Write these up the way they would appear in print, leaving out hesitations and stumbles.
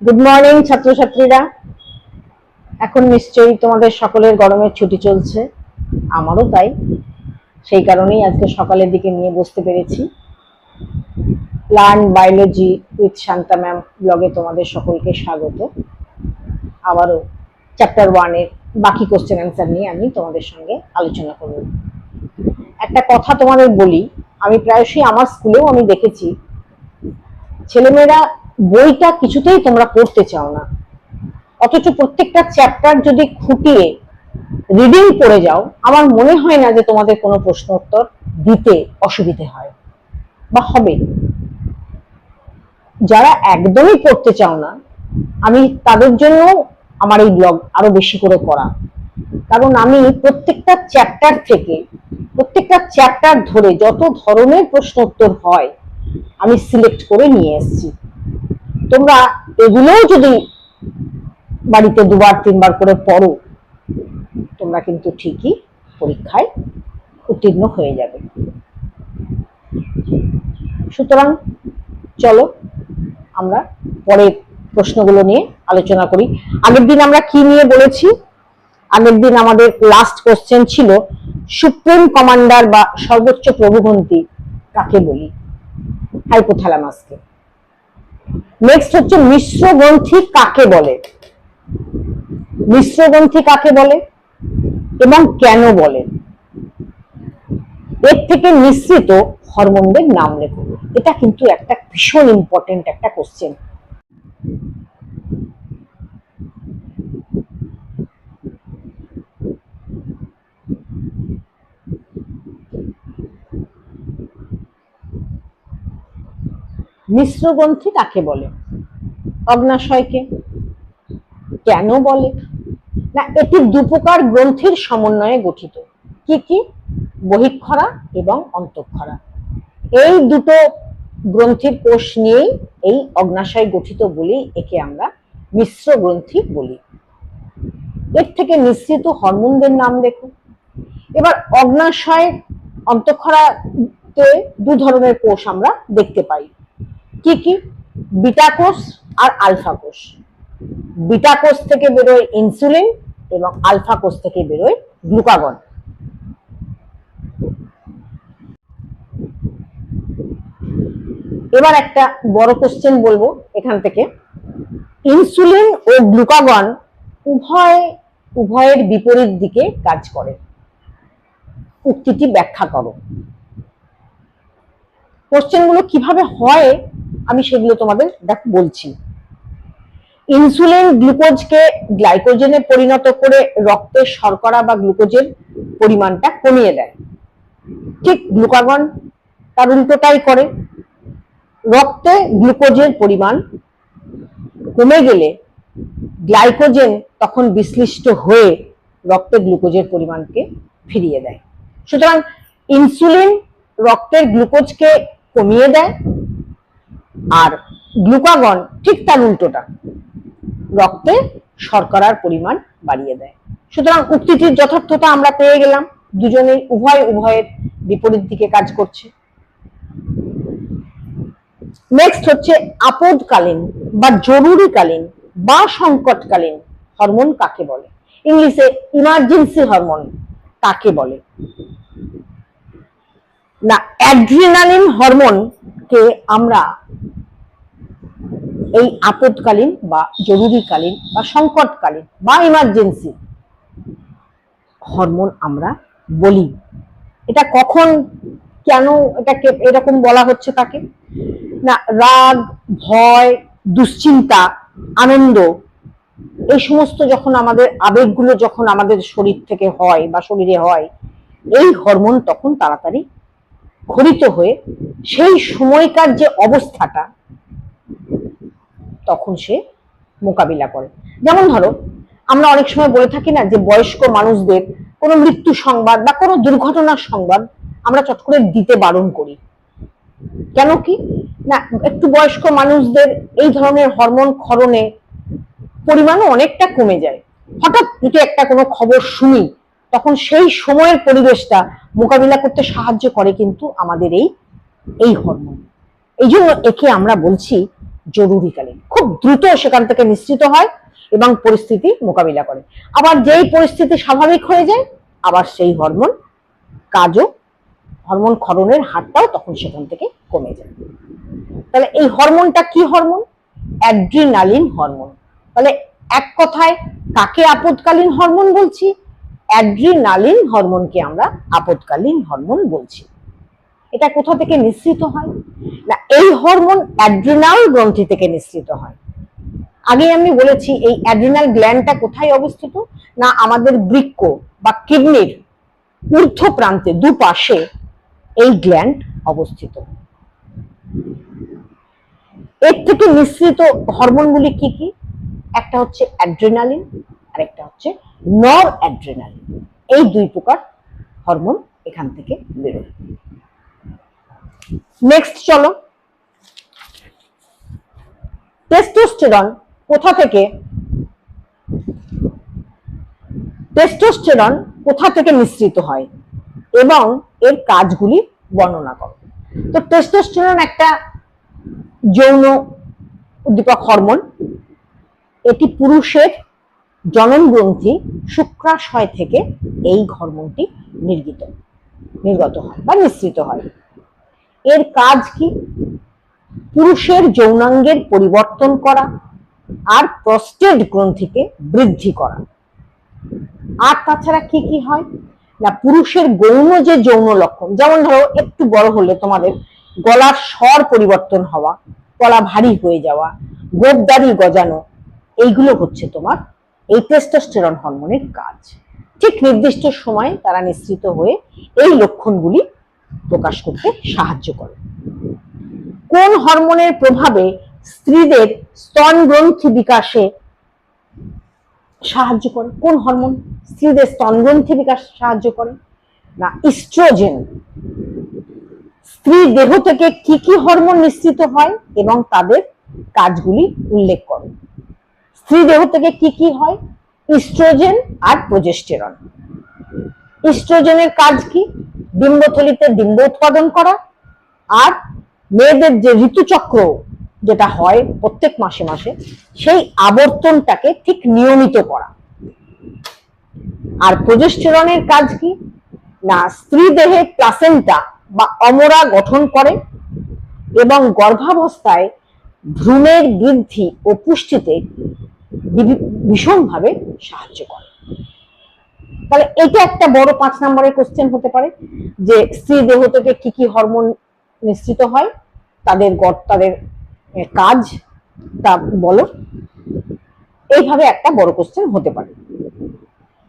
Good morning ছাত্রছাত্রীরা। এখন নিশ্চয়ই তোমাদের সকলের গরমের ছুটি চলছে, আমারও তাই। সেই কারণেই আজকে সকালের দিকে নিয়ে বসতে পেরেছি। Learn biology with Shanta ma'am ব্লগে তোমাদের সকলকে স্বাগত। আবারও চ্যাপ্টার 1-এর বাকি কোশ্চেন অ্যান্সার নিয়ে আমি তোমাদের সঙ্গে আলোচনা করব। একটা কথা তোমাদের বলি, আমি প্রায়শই আমার স্কুলেও আমি দেখেছি ছেলেমেয়েরা বইটা কিছুতেই তোমরা পড়তে চাও না, অথচ প্রত্যেকটা চ্যাপ্টার যদি খুঁটিয়ে রিডিং পড়ে যাও, আমার মনে হয় না যে তোমাদের কোনো প্রশ্ন উত্তর দিতে অসুবিধে হয় বা হবে। যারা একদমই পড়তে চাও না, আমি তাদের জন্য আমার এই ব্লগ আরো বেশি করে করা, কারণ আমি প্রত্যেকটা চ্যাপ্টার ধরে যত ধরনের প্রশ্ন উত্তর হয় আমি সিলেক্ট করে নিয়ে এসেছি। তোমরা এগুলোও যদি বাড়িতে 2-3 বার করে পড়ো, তোমরা কিন্তু ঠিকই পরীক্ষায় উত্তীর্ণ হয়ে যাবে। সুতরাং চলো আমরা পরের প্রশ্নগুলো নিয়ে আলোচনা করি। আগের দিন আমরা কি নিয়ে বলেছি? আগের দিন আমাদের লাস্ট কোশ্চেন ছিল সুপ্রিম কমান্ডার বা সর্বোচ্চ প্রভুগ্রন্থি কাকে বলি? হাইপোথ্যালামাসকে। নেক্সট হচ্ছে মিশ্র গ্রন্থি কাকে বলে? মিশ্র গ্রন্থি কাকে বলে এবং কেন বলে? এর থেকে নিঃসৃত হরমোনদের নাম লেখো। এটা কিন্তু একটা ভীষণ ইম্পর্টেন্ট একটা কোশ্চেন। মিশ্র গ্রন্থি কাকে বলে? অগ্নাশয়কে। কেন বলে? না, এটি দুপ্রকার গ্রন্থির সমন্বয়ে গঠিত। কি কি? বহিঃক্ষরা এবং অন্তঃক্ষরা। এই দুটো গ্রন্থির কোষ নিয়েই এই অগ্নাশয় গঠিত বলি একে আমরা মিশ্র গ্রন্থি বলি। এর থেকে নিঃসৃত হরমোনদের নাম দেখো। এবার অগ্নাশয় অন্তঃক্ষরাতে দু ধরনের কোষ আমরা দেখতে পাই। কি কি? বিটা কোষ আর আলফা কোষ। বিটা কোষ থেকে বেরোয় ইনসুলিন এবং আলফা কোষ থেকে বেরোয় গ্লুকাগন। এবার একটা বড় কোশ্চেন বলবো এখান থেকে। ইনসুলিন ও গ্লুকাগন উভয়ের বিপরীত দিকে কাজ করে। উক্তিটি ব্যাখ্যা করো। কোশ্চেনগুলো কিভাবে হয় আমি সেগুলো তোমাদের বলছি। ইনসুলিন গ্লুকোজকে গ্লাইকোজেনে পরিণত করে রক্তে শর্করা বা গ্লুকোজের পরিমাণটা কমিয়ে দেয়। ঠিক গ্লুকাগন তার উল্টোটাই করে। রক্তে গ্লুকোজের পরিমাণ কমে গেলে গ্লাইকোজেন তখন বিশ্লিষ্ট হয়ে রক্তে গ্লুকোজের পরিমাণকে ফিরিয়ে দেয়। সুতরাং ইনসুলিন রক্তের গ্লুকোজকে কমিয়ে দেয়, আর গ্লুকাগন ঠিক তার উল্টোটা, রক্তে শর্করার পরিমাণ বাড়িয়ে দেয়। সুতরাং উক্তিটির যথার্থতা আমরা পেয়ে গেলাম, দুজনেই উভয়ের বিপরীত দিকে কাজ করছে। নেক্সট হচ্ছে আপদকালীন বা জরুরিকালীন বা সংকটকালীন হরমোন কাকে বলে? ইংলিশে ইমার্জেন্সি হরমোন কাকে বলে? না, অ্যাড্রিনালিন হরমোনকে আমরা এই আপদকালীন বা জরুরিকালীন বা সংকটকালীন বা ইমার্জেন্সি হরমোন আমরা বলি। এটা কখন, কেন এটাকে এরকম বলা হচ্ছে তাকে? না, রাগ, ভয়, দুশ্চিন্তা, আনন্দ, এই সমস্ত যখন আমাদের আবেগগুলো যখন আমাদের শরীর থেকে হয় বা শরীরে হয়, এই হরমোন তখন তাড়াতাড়ি ক্ষরিত হয়ে সেই সময়কার যে অবস্থাটা তখন সে মোকাবিলা করে। যেমন ধরো, আমরা অনেক সময় বলে থাকি না যে বয়স্ক মানুষদের কোনো মৃত্যু সংবাদ বা কোনো দুর্ঘটনার সংবাদ আমরা চট করে দিতে বারণ করি। কেন কি? না, একটু বয়স্ক মানুষদের এই ধরনের হরমোন ক্ষরণে পরিমাণও অনেকটা কমে যায়। হঠাৎ যদি একটা কোনো খবর শুনি, তখন সেই সময়ের পরিবেশটা মোকাবিলা করতে সাহায্য করে কিন্তু আমাদের এই হরমোন। এই জন্য একে আমরা বলছি জরুরিকালীন। খুব দ্রুত সেখান থেকে নিঃসৃত হয় এবং পরিস্থিতি মোকাবিলা করে। আবার যেই পরিস্থিতি স্বাভাবিক হয়ে যায়, আবার সেই হরমোন কাজও, হরমোন ক্ষরণের হারটাও তখন সেখান থেকে কমে যায়। তাহলে এই হরমোনটা কি হরমোন? Adrenaline hormone. তাহলে এক কথায় কাকে আপদকালীন হরমোন বলছি? অ্যাড্রিনালিন হরমোনকে আমরা আপদকালীন হরমোন বলছি। এটা কোথা থেকে নিঃসৃত হয়? না, এই হরমোন অ্যাড্রিনাল গ্রন্থি থেকে নিঃসৃত হয়। আগে আমি বলেছি এই অ্যাড্রিনাল গ্ল্যান্ডটা কোথায় অবস্থিত? না, আমাদের বৃক্ক বা কিডনির ঊর্ধ্ব প্রান্তে দুপাশে এই গ্ল্যান্ড অবস্থিত। এর থেকে নিঃসৃত হরমোনগুলি কি কি? একটা হচ্ছে অ্যাড্রিনালিন আর একটা হচ্ছে নর অ্যাড্রিনালিন। এই দুই প্রকার হরমোন এখান থেকে বেরোয়। নেক্সট চলো, টেস্টোস্টেরন কোথা থেকে, টেস্টোস্টেরন কোথা থেকে নিঃসৃত হয় এবং এর কাজগুলি বর্ণনা করো। তো টেস্টোস্টেরন একটা যৌন উদ্দীপক হরমোন। এটি পুরুষের জনন গ্রন্থি শুক্রাশয় থেকে এই হরমোনটি নির্গত হয় বা নিঃসৃত হয়। এর কাজ কি? পুরুষের যৌনাঙ্গের পরিবর্তন করা আর প্রস্টেট গ্রন্থিকে বৃদ্ধি করা। আর তাছাড়া কি কি হয় না, পুরুষের গৌণ যে যৌন লক্ষণ, যেমন ধরো একটু বড় হলে তোমাদের গলার স্বর পরিবর্তন হওয়া, গলা ভারী হয়ে যাওয়া, গোপদাড়ি গজানো, এইগুলো হচ্ছে তোমার এই টেস্টোস্টেরন হরমোনের কাজ। ঠিক নির্দিষ্ট সময়ে তারা নিঃসৃত হয়ে এই লক্ষণগুলি প্রকাশ করতে সাহায্য করে। কোন হরমোনের প্রভাবে স্ত্রীদের স্তন গ্রন্থি বিকাশে সাহায্য করে? কোন হরমোন স্ত্রীদের স্তন গ্রন্থি বিকাশে সাহায্য করে? না, ইস্ট্রোজেন। স্ত্রী দেহ থেকে কি কি হরমোন নিঃসৃত হয় এবং তাদের কাজগুলি উল্লেখ করো। স্ত্রী দেহ থেকে কি কি হয়? ইস্ট্রোজেন আর প্রোজেস্টেরন। ইস্ট্রোজেনের কাজ কি? ডিম্বথলিতে ডিম্ব উৎপাদন করা আর মেয়েদের যে ঋতুচক্র যেটা হয় প্রত্যেক মাসে মাসে, সেই আবর্তনটাকে ঠিক নিয়মিত করা। আর প্রোজেস্টেরনের কাজ কি? না, স্ত্রী দেহে প্লাসেন্টা বা অমরা গঠন করে এবং গর্ভাবস্থায় ভ্রূণের বৃদ্ধি ও পুষ্টিতে ভীষণভাবে সাহায্য করে। তাহলে এটা একটা বড় 5 নম্বরের কোশ্চেন হতে পারে যে স্ত্রী দেহ থেকে কি কি হরমোন নিঃসৃত হয়, তাদের কাজ তা বলো। এইভাবে একটা বড় কোশ্চেন হতে পারে।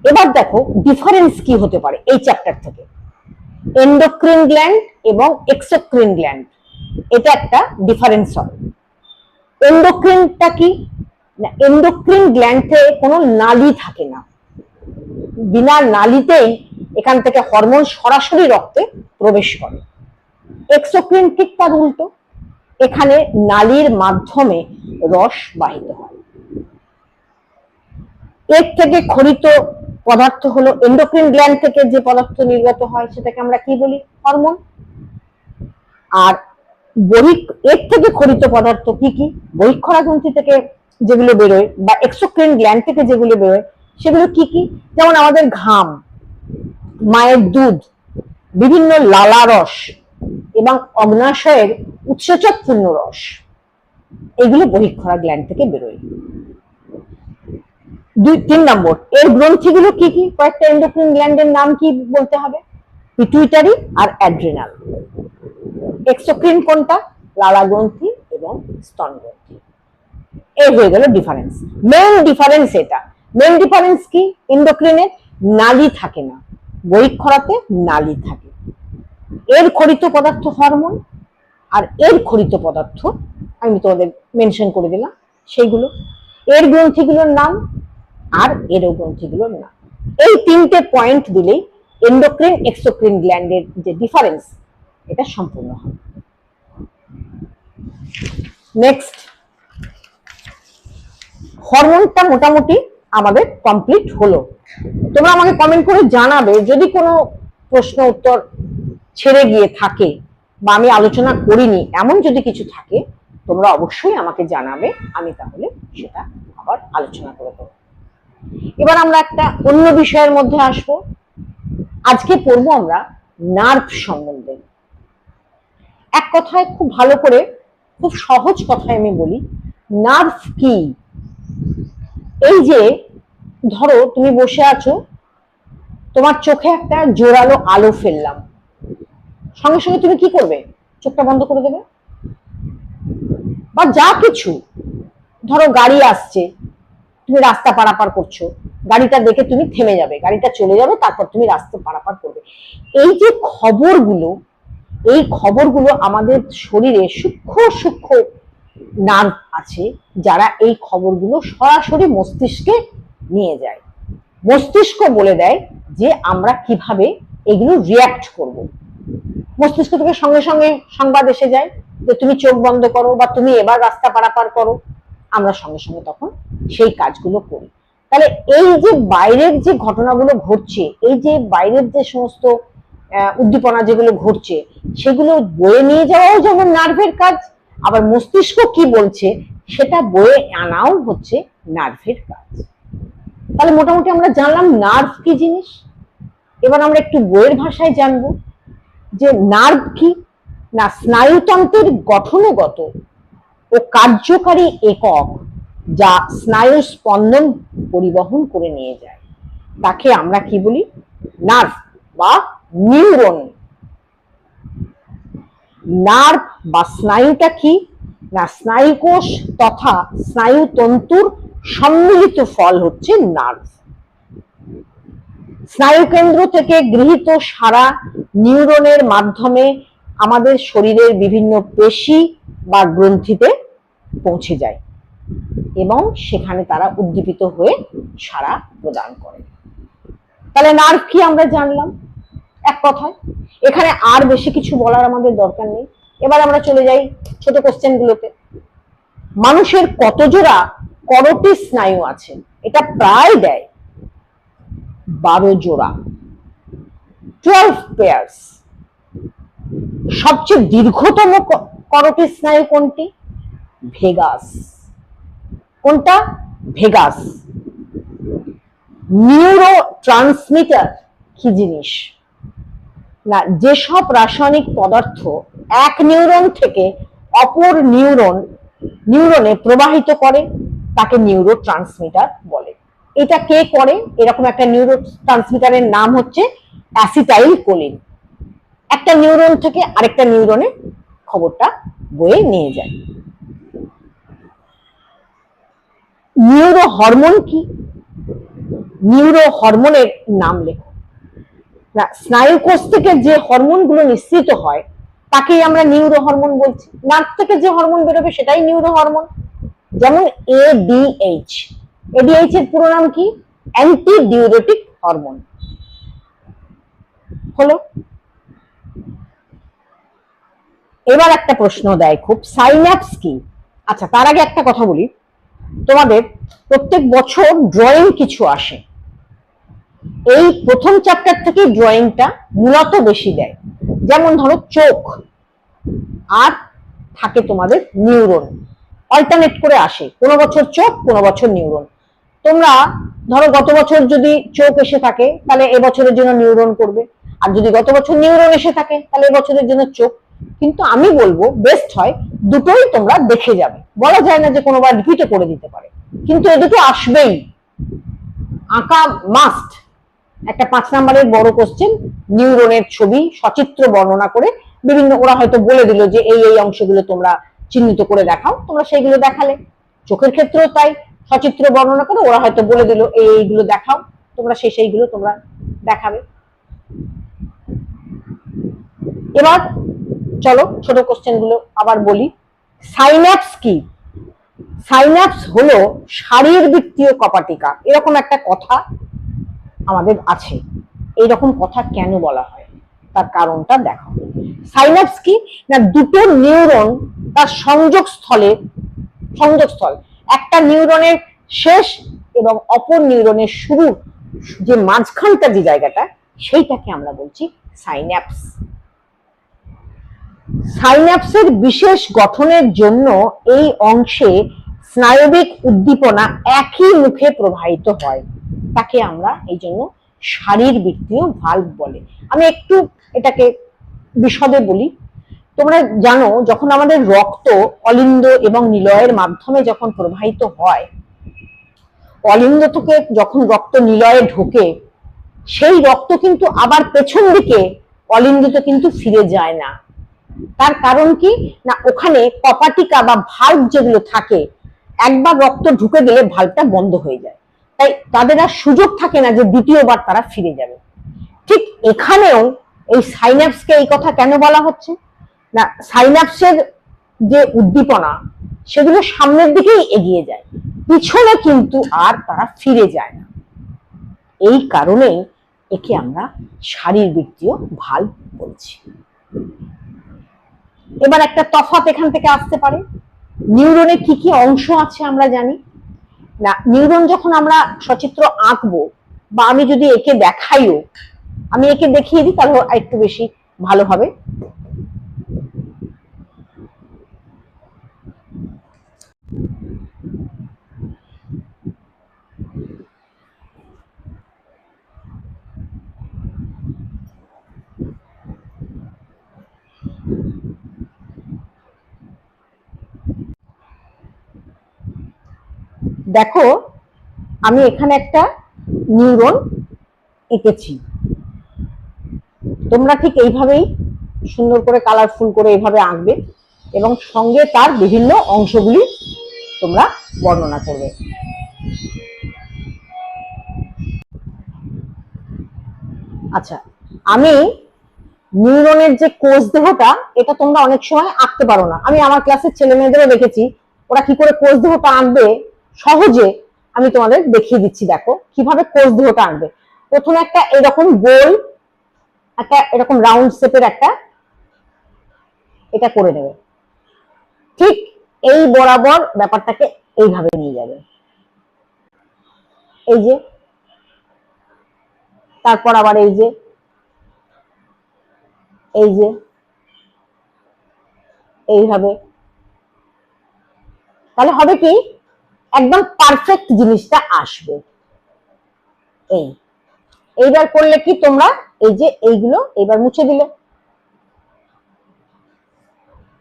এবার দেখো ডিফারেন্স কি হতে পারে এই চ্যাপ্টার থেকে। এন্ডোক্রিন গ্ল্যান্ড এবং এক্সোক্রিন গ্ল্যান্ড, এটা একটা ডিফারেন্স হবে। এন্ডোক্রিনটা কি? না, এন্ডোক্রিন গ্ল্যান্ডে কোনো নালী থাকে না। বিনা নালীতেই এখান থেকে হরমোন সরাসরি রক্তে প্রবেশ করে। এক্সোক্রিন ঠিক তার উল্টো, এখানে নালীর মাধ্যমে রস বাহিত হয়। এর থেকে খরিত পদার্থ হলো, এন্ডোক্রিন গ্ল্যান্ড থেকে যে পদার্থ নির্গত হয় সেটাকে আমরা কি বলি? হরমোন। আর এর থেকে খরিত পদার্থ কি কি? বহিঃক্ষরা গ্রন্থি থেকে যেগুলো বেরোয় বা এক্সোক্রিন গ্ল্যান্ড থেকে যেগুলো বেরোয় সেগুলো কি কি? যেমন আমাদের ঘাম, মায়ের দুধ, বিভিন্ন লালা রস এবং অগ্নাশয়ের উৎসেচক পূর্ণ রস, এগুলো বহিঃক্ষরা গ্ল্যান্ড থেকে বেরোয়। 3 নম্বর, এর গ্রন্থিগুলো কি কি? কয়েকটা এন্ডোক্রিন গ্ল্যান্ডের নাম কি বলতে হবে? পিটুইটারি আর অ্যাড্রিনাল। এক্সোক্রিন কোনটা? লালা গ্রন্থি এবং স্তন গ্রন্থি। এই হয়ে গেল ডিফারেন্স। মেইন ডিফারেন্স এটা। মেইন ডিফারেন্স কি? এন্ডোক্রিনের নালী থাকে না, বহিঃক্ষরাতে নালী থাকে। এর খরিত পদার্থ হরমোন, আর এর খরিত পদার্থ আমি তোমাদের মেনশন করে দিলাম সেইগুলো। এর গ্রন্থিগুলোর নাম আর এর গ্রন্থিগুলোর নাম। এই 3টে পয়েন্ট দিলেই এন্ডোক্রিন এক্সোক্রিন গ্ল্যান্ডের যে ডিফারেন্স এটা সম্পূর্ণ হবে। নেক্সট, হরমোনটা মোটামুটি আমাদের কমপ্লিট হলো। তোমরা আমাকে কমেন্ট করে জানাবে যদি কোনো প্রশ্ন উত্তর ছেড়ে গিয়ে থাকে বা আমি আলোচনা করিনি এমন যদি কিছু থাকে তোমরা অবশ্যই আমাকে জানাবে, আমি তাহলে সেটা আবার আলোচনা করে দেবো। এবার আমরা একটা অন্য বিষয়ের মধ্যে আসবো। আজকে পড়বো আমরা নার্ভ সম্বন্ধে। এক কথায় খুব ভালো করে, খুব সহজ কথায় আমি বলি, নার্ভ কি? এই যে ধরো তুমি বসে আছো, তোমার চোখে একটা জোরালো আলো ফেললাম, সঙ্গে সঙ্গে তুমি কি করবে? চোখটা বন্ধ করে দেবে। বা যা কিছু, ধরো গাড়ি আসছে, তুমি রাস্তা পারাপার করছো, গাড়িটা দেখে তুমি থেমে যাবে, গাড়িটা চলে যাবে, তারপর তুমি রাস্তা পারাপার করবে। এই যে খবরগুলো, এই খবরগুলো আমাদের শরীরে সূক্ষ্ম সূক্ষ্ম নার্ভ আছে, যারা এই খবরগুলো সরাসরি মস্তিষ্কে নিয়ে যায়। মস্তিষ্ক বলে দেয় যে আমরা কিভাবে এগুলো রিয়াক্ট করব। মস্তিষ্ক থেকে সঙ্গে সঙ্গে সংবাদ এসে যায় যে তুমি চোখ বন্ধ করো বা তুমি এবার রাস্তা পারাপার করো, আমরা সঙ্গে সঙ্গে তখন সেই কাজগুলো করি। তাহলে এই যে বাইরের যে ঘটনাগুলো ঘটছে, এই যে বাইরের যে সমস্ত উদ্দীপনা যেগুলো ঘটছে, সেগুলো বয়ে নিয়ে যাওয়াও যেমন নার্ভের কাজ, আবার মস্তিষ্ক কি বলছে সেটা বয়ে আনাও হচ্ছে নার্ভের কাজ। তাহলে মোটামুটি আমরা জানলাম নার্ভ কি জিনিস। এবার আমরা একটু বইয়ের ভাষায় জানবো যে নার্ভ কি না, স্নায়ুতন্ত্রের গঠনগত ও কার্যকারী একক যা স্নায়ু স্পন্দন পরিবহন করে নিয়ে যায়, তাকে আমরা কি বলি? নার্ভ বা নিউরন। নার্ভ বা স্নায়ুটা কি না, স্নায়ুকোষ তথা স্নায়ুতন্তুর সম্মিলিত ফল হচ্ছে নার্ভ। স্নায়ুকেন্দ্র থেকে গৃহীত সারা নিউরনের মাধ্যমে আমাদের শরীরের বিভিন্ন পেশি বা গ্রন্থিতে পৌঁছে যায় এবং সেখানে তারা উদ্দীপিত হয়ে সাড়া প্রদান করে। তাহলে নার্ভ কি আমরা জানলাম এক কথায়, এখানে আর বেশি কিছু বলার আমাদের দরকার নেই। এবার আমরা চলে যাই ছোট কোশ্চেন গুলোতে। মানুষের কত জোড়া করোটি স্নায়ু আছে? এটা প্রায় দেয় 12 জোড়া, 12 পেয়ার্স। সবচেয়ে দীর্ঘতম করোটি স্নায়ু কোনটি? ভেগাস। কোনটা? ভেগাস। নিউরো ট্রান্সমিটার কি জিনিস না, যেসব রাসায়নিক পদার্থ এক নিউরন থেকে অপর নিউরনে প্রবাহিত করে তাকে নিউরো ট্রান্সমিটার বলে। এটা কে করে? এরকম একটা নিউরো ট্রান্সমিটারের নাম হচ্ছে অ্যাসিটাইল কোলিন। একটা নিউরন থেকে আরেকটা নিউরনে খবরটা বয়ে নিয়ে যায়। নিউরো হরমোন কি? নিউরো হরমোনের নাম লেখো না, স্নায়ুকোষ থেকে যে হরমোন গুলো নিঃসৃত হয় তাকেই আমরা নিউরো হরমোন বলছি। নার্ভ থেকে যে হরমোন বেরোবে সেটাই নিউরো হরমোন। যেমন এডিএইচ, এডিএইচ এর পুরো নাম কি? Anti diuretic hormone. হলো। এবার একটা প্রশ্ন দেয় খুব, সাইন্যাপস কি? আচ্ছা, তার আগে একটা কথা বলি, তোমাদের প্রত্যেক বছর ড্রয়িং কিছু আসে, এই প্রথম চ্যাপ্টার থেকে ড্রয়িংটা মূলত বেশি দেয়। যেমন ধরো চোখ আর থাকে তোমাদের নিউরন, অল্টারনেট করে আসে, কোনো বছর চোখ কোনো বছর নিউরন। তোমরা ধরো গত বছর যদি চোখ এসে থাকে তাহলে এবছরের জন্য নিউরন করবে, আর যদি গত বছর নিউরন এসে থাকে তাহলে এবছরের জন্য চোখ। কিন্তু আমি বলবো বেস্ট হয় দুটোই তোমরা দেখে যাবে, বলা যায় না যে কোনোবার রিপিটে করে দিতে পারে, কিন্তু এ দুটো আসবেই, আঁকা মাস্ট। একটা 5 নম্বরের বড় কোশ্চেন, নিউরনের ছবি সচিত্র বর্ণনা করে বিভিন্ন, ওরা হয়তো বলে দিল যে এই এই অংশগুলো তোমরা চিহ্নিত করে দেখাও, তোমরা সেইগুলো দেখালে। চোখের ক্ষেত্রেও তাই, সচিত্র বর্ণনা করে ওরা হয়তো বলে দিল এই এইগুলো দেখাও, তোমরা সেইগুলো তোমরা দেখাবে। এবার চলো ছোট কোশ্চেন গুলো আবার বলি। সাইন্যাপস কি? সাইন্যাপস হলো শারীরবৃত্তীয় কপাটিকা, এরকম একটা কথা আমাদের আছে। এইরকম কথা কেন বলা হয় তার কারণটা দেখো। সাইন্যাপস কি না, দুটো নিউরন তার সংযোগস্থল, একটা নিউরনের শেষ এবং অপর নিউরনের শুরু, যে মাঝখানটা যে জায়গাটা, সেইটাকে আমরা বলছি সাইন্যাপস। সাইন্যাপসের বিশেষ গঠনের জন্য এই অংশে স্নায়বিক উদ্দীপনা একই মুখে প্রবাহিত হয়, তাকে আমরা এই জন্য শারীরবৃত্তীয় ভাল্ব বলে। আমি একটু এটাকে বিশদে বলি। তোমরা জানো, যখন আমাদের রক্ত অলিন্দ এবং নিলয়ের মাধ্যমে যখন প্রবাহিত হয়, অলিন্দ থেকে যখন রক্ত নিলয়ে ঢোকে, সেই রক্ত কিন্তু আবার পেছন দিকে অলিন্দিত কিন্তু ফিরে যায় না। তার কারণ কি না, ওখানে কপাটিকা বা ভাল্ব যেগুলো থাকে, একবার রক্ত ঢুকে গেলে ভাল্বটা বন্ধ হয়ে যায়, তাই তাদের আর সুযোগ থাকে না যে দ্বিতীয়বার তারা ফিরে যাবে। ঠিক এখানেও এই সাইন্যাপসকে এই কথা কেন বলা হচ্ছে না, সাইন্যাপসের যে উদ্দীপনা সেগুলো সামনের দিকেই এগিয়ে যায়, পিছনে কিন্তু আর তারা ফিরে যায় না। এই কারণেই একে আমরা শারীরবৃত্তীয় ভাল্ব বলছি। এবার একটা তফাৎ এখান থেকে আসতে পারে। নিউরনে কি কি অংশ আছে আমরা জানি না। নিউরন যখন আমরা সচিত্র আঁকবো বা আমি যদি একে দেখাইও, আমি একে দেখিয়ে দিই তাহলে একটু বেশি ভালো হবে। দেখো, আমি এখানে একটা নিউরন এঁকেছি। তোমরা ঠিক এইভাবেই সুন্দর করে কালারফুল করে এইভাবে আঁকবে এবং সঙ্গে তার বিভিন্ন অংশগুলি তোমরা বর্ণনা করবে। আচ্ছা, আমি নিউরনের যে কোষ দেহটা, এটা তোমরা অনেক সময় আঁকতে পারো না। আমি আমার ক্লাসের ছেলে মেয়েদেরও দেখেছি, ওরা কি করে কোষ দেহটা আঁকবে সহজে আমি তোমাদের দেখিয়ে দিচ্ছি। দেখো কিভাবে কোষ দেহটা আঁকবে। প্রথমে একটা এরকম গোল, একটা এরকম রাউন্ড শেপের একটা এটা করে নেবে। ঠিক এই বরাবর ব্যাপারটাকে এইভাবে নিয়ে যাবে, এই যে, তারপর আবার এই যে, এই যে, এইভাবে। তাহলে হবে কি, একদম পারফেক্ট জিনিসটা আসবে। এইবার করলে কি তোমরা এই যে এইগুলো এবার মুছে দিলে,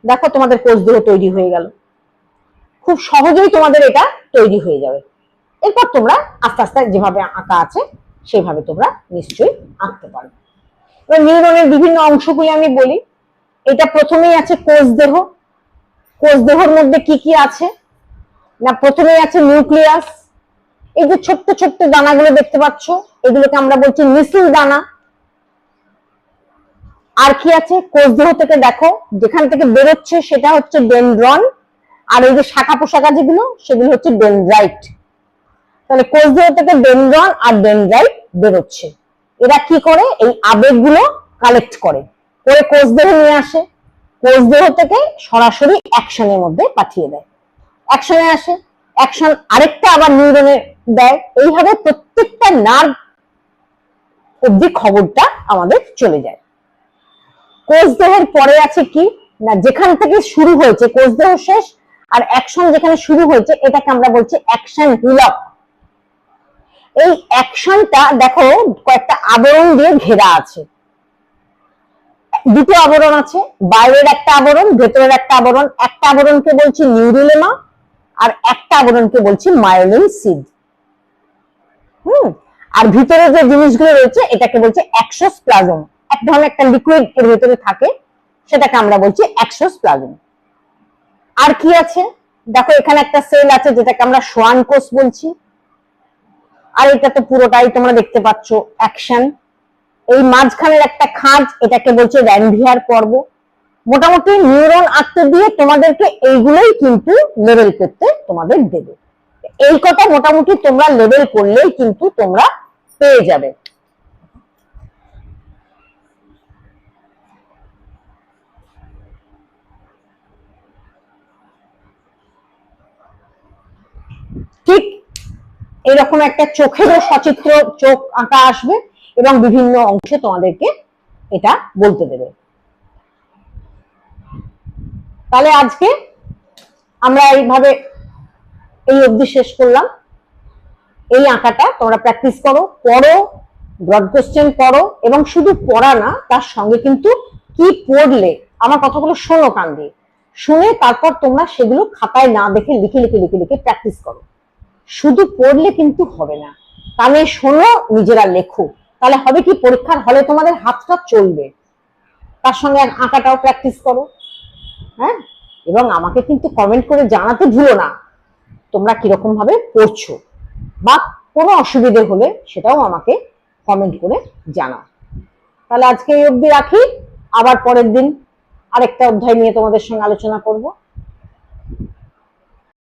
দেখো তোমাদের কোষ দেহ তৈরি হয়ে গেল। খুব সহজেই তোমাদের এটা তৈরি হয়ে যাবে। এরপর তোমরা আস্তে আস্তে যেভাবে আঁকা আছে সেভাবে তোমরা নিশ্চয়ই আঁকতে পারবে। এবার নিউরনের বিভিন্ন অংশগুলি আমি বলি। এটা প্রথমেই আছে কোষ দেহ। কোষ দেহের মধ্যে কি কি আছে না, প্রথমেই আছে নিউক্লিয়াস। এই যে ছোট্ট ছোট্ট দানাগুলো দেখতে পাচ্ছ, এগুলোকে আমরা বলছি মিসিল দানা। আর কি আছে, কোষ দেহ থেকে দেখো যেখান থেকে বেরোচ্ছে সেটা হচ্ছে ডেনড্রন, আর এই যে শাখা পোশাকা যেগুলো সেগুলো হচ্ছে ডেনড্রাইট। তাহলে কোষ দেহ থেকে ডেনড্রন আর ডেনড্রাইট বেরোচ্ছে। এরা কি করে, এই আবেগগুলো কালেক্ট করে করে কোষ দেহ নিয়ে আসে, কোষ দেহ থেকে সরাসরি অ্যাকশনের মধ্যে পাঠিয়ে দেয়, অ্যাকশনে আসে, অ্যাকশন আরেকটা আবার নিউরনে দেয়। এইভাবে প্রত্যেকটা নার্ভ অবধি খবরটা আমাদের চলে যায়। কোষ দেহের পরে আছে কি না, যেখান থেকে শুরু হয়েছে কোষ দেহ শেষ আর অ্যাকশন যেখানে শুরু হয়েছে এটাকে আমরা বলছি অ্যাকশন হিলক। এই অ্যাকশনটা দেখো কয়েকটা আবরণ দিয়ে ঘেরা আছে। দুটো আবরণ আছে, বাইরের একটা আবরণ, ভেতরের একটা আবরণ। একটা আবরণকে বলছি নিউরিলেমা আর একটা আবরণকে বলছি মায়োলিন সিড। আর ভিতরে যে জিনিসগুলো রয়েছে এটাকে বলছে এক্সোপ্লাজম। এক ধরনের একটা লিকুইড এর ভেতরে থাকে, সেটাকে আমরা বলছি এক্সোপ্লাজম। আর কি আছে দেখো, এখানে একটা সেল আছে যেটাকে আমরা সোয়ান কোষ বলছি। আর এটা তো পুরোটাই তোমরা দেখতে পাচ্ছ অ্যাকশন। এই মাঝখানের একটা খাঁজ, এটাকে বলছে র্যানভিয়ার পর্ব। মোটামুটি নিউরন আঁকতে দিয়ে তোমাদেরকে এইগুলোই কিন্তু লেবেল করতে তোমাদের দেবে। এই কথা মোটামুটি তোমরা লেবেল করলেই কিন্তু তোমরা পেয়ে যাবে। ঠিক এরকম একটা চোখেরও সচিত্র চোখ আঁকা আসবে এবং বিভিন্ন অংশে তোমাদেরকে এটা বলতে দেবে। তাহলে আজকে আমরা এইভাবে এই অবধি শেষ করলাম। এই আঁকাটা তোমরা প্র্যাকটিস করো, পড়ো, ব্রড কোশ্চেন পড়ো, এবং শুধু পড়া না, তার সঙ্গে কিন্তু কি পড়লে, আমার কথাগুলো শোনো কান দিয়ে, শুনে তারপর তোমরা সেগুলো খাতায় না দেখে লিখে লিখে লিখে লিখে প্র্যাকটিস করো। শুধু পড়লে কিন্তু হবে না, কানে শোনো, নিজেরা লেখো। তাহলে হবে কি, পরীক্ষার হলে তোমাদের হাতটা চলবে। তার সঙ্গে আঁকাটাও প্র্যাকটিস করো। হ্যাঁ, এবং আমাকে কিন্তু কমেন্ট করে জানাতে ভুলো না তোমরা কিরকম ভাবে পড়ছো, বা কোনো অসুবিধে হলে সেটাও আমাকে কমেন্ট করে জানাও। তাহলে আজকে এই অবধি রাখি, আবার পরের দিন আরেকটা অধ্যায় নিয়ে তোমাদের সঙ্গে আলোচনা করব।